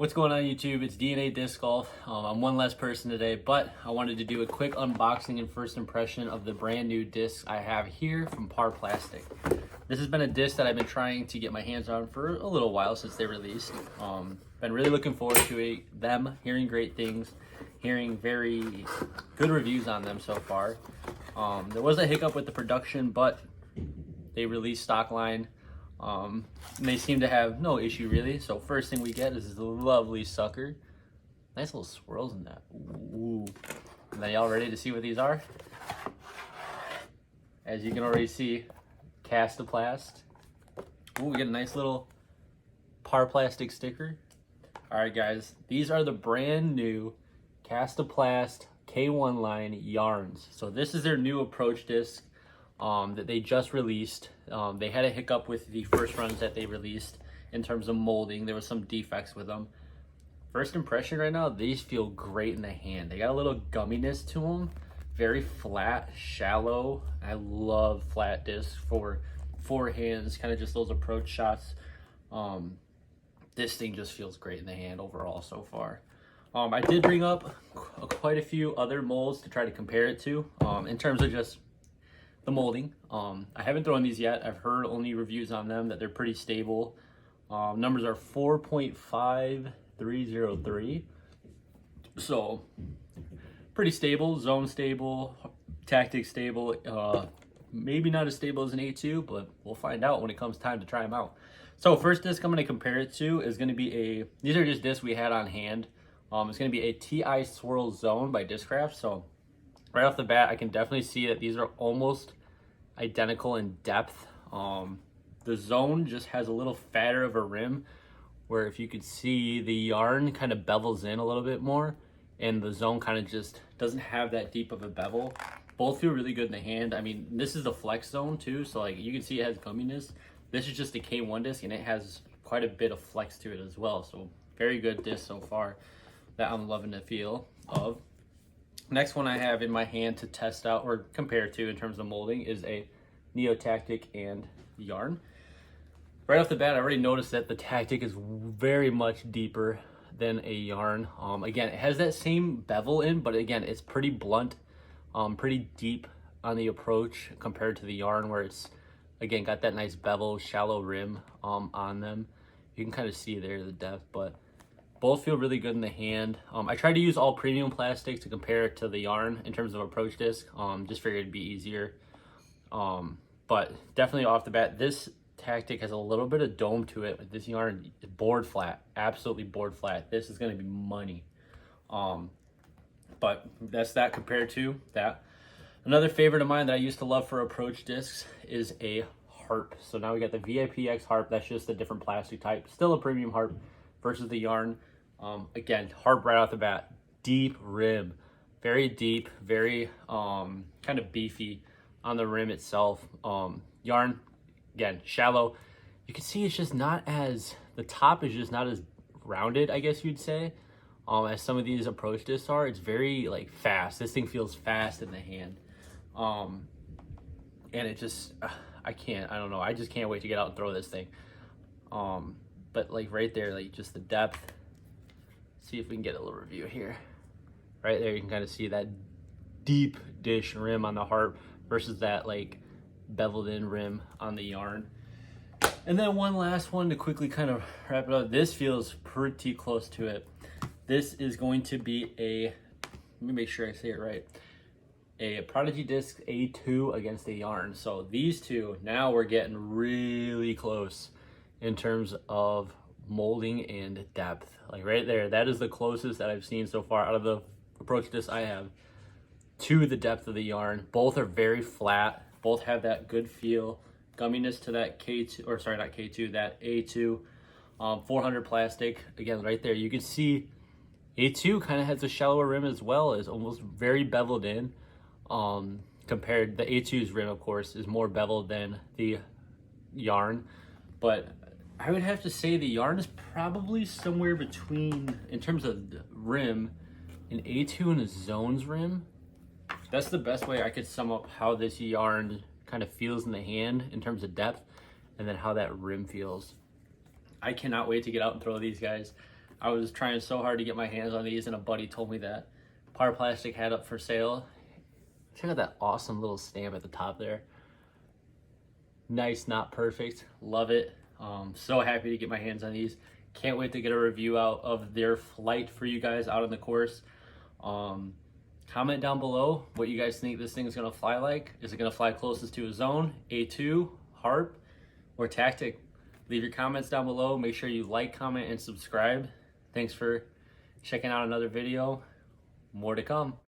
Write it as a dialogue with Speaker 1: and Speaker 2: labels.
Speaker 1: What's going on YouTube? It's DNA Disc Golf. I'm one less person today, but I wanted to do a quick unboxing and first impression of the brand new disc I have here from Harp Plastic. This has been a disc that I've been trying to get my hands on for a little while since they released. Been really looking forward to them, hearing great things, hearing very good reviews on them so far. There was a hiccup with the production, but they released stock line. And they seem to have no issue really. So first thing we get is this lovely sucker. Nice little swirls in that. Ooh. And then y'all ready to see what these are? As you can already see, Castoplast. Ooh, we get a nice little Harp Plastic sticker. Alright guys, these are the brand new Castoplast K1 line yarns. So this is their new approach disc that they just released. They had a hiccup with the first runs that they released in terms of molding. There was some defects with them. First impression right now, these feel great in the hand. They got a little gumminess to them. Very flat, shallow. I love flat discs for forehands, kind of just those approach shots. This thing just feels great in the hand overall so far. I did bring up quite a few other molds to try to compare it to in terms of just the molding. I haven't thrown these yet. I've heard only reviews on them that they're pretty stable. Numbers are 4.5303. So pretty stable, zone stable, tactic stable. Maybe not as stable as an A2, but we'll find out when it comes time to try them out. So first disc I'm going to compare it to is going to be these are just discs we had on hand. It's going to be a TI Swirl Zone by Discraft. So right off the bat, I can definitely see that these are almost identical in depth. The Zone just has a little fatter of a rim, where if you could see, the yarn kind of bevels in a little bit more, and the Zone kind of just doesn't have that deep of a bevel. Both feel really good in the hand. I mean, this is the Flex Zone too, so like you can see it has gumminess. This is just a K1 disc, and it has quite a bit of flex to it as well. So very good disc so far that I'm loving the feel of. Next one I have in my hand to test out or compare to in terms of molding is a Neotactic and yarn. Right off the bat, I already noticed that the Tactic is very much deeper than a yarn. Again, it has that same bevel in, but again, it's pretty blunt, pretty deep on the approach compared to the yarn, where it's, again, got that nice bevel, shallow rim on them. You can kind of see there the depth, but both feel really good in the hand. I tried to use all premium plastic to compare it to the yarn in terms of approach disc. Just figured it'd be easier. But definitely off the bat, this Tactic has a little bit of dome to it. But this yarn is board flat, absolutely board flat. This is going to be money. But that's that compared to that. Another favorite of mine that I used to love for approach discs is a Harp. So now we got the VIPX Harp. That's just a different plastic type. Still a premium Harp versus the yarn. Again, Harp right off the bat, deep rim, very deep, very kind of beefy on the rim itself. Yarn, again, shallow. You can see it's just not as, the top is just not as rounded, I guess you'd say, as some of these approach discs are. It's very like fast. This thing feels fast in the hand. And it just, I don't know. I just can't wait to get out and throw this thing. But like right there, like just the depth. See if we can get a little review here. Right there, you can kind of see that deep dish rim on the Harp versus that like beveled in rim on the yarn. And then one last one to quickly kind of wrap it up. This feels pretty close to it. This is going to be let me make sure I say it right, a Prodigy Disc A2 against a yarn. So these two, now we're getting really close in terms of molding and depth. Like right there, that is the closest that I've seen so far out of the approach disc I have to the depth of the yarn. Both are very flat. Both have that good feel, gumminess to that K2, or sorry, not K2, that A2 400 plastic. Again, right there, you can see A2 kind of has a shallower rim as well, is almost very beveled in. Compared, the A2's rim, of course, is more beveled than the yarn, but I would have to say the yarn is probably somewhere between, in terms of the rim, an A2 and a Zone's rim. That's the best way I could sum up how this yarn kind of feels in the hand in terms of depth, and then how that rim feels. I cannot wait to get out and throw these guys. I was trying so hard to get my hands on these, and a buddy told me that Par Plastic had up for sale. Check out that awesome little stamp at the top there. Nice, not perfect. Love it. So happy to get my hands on these. Can't wait to get a review out of their flight for you guys out on the course. Comment down below what you guys think this thing is going to fly like. Is it going to fly closest to a Zone, A2, Harp, or Tactic? Leave your comments down below. Make sure you like, comment, and subscribe. Thanks for checking out another video. More to come.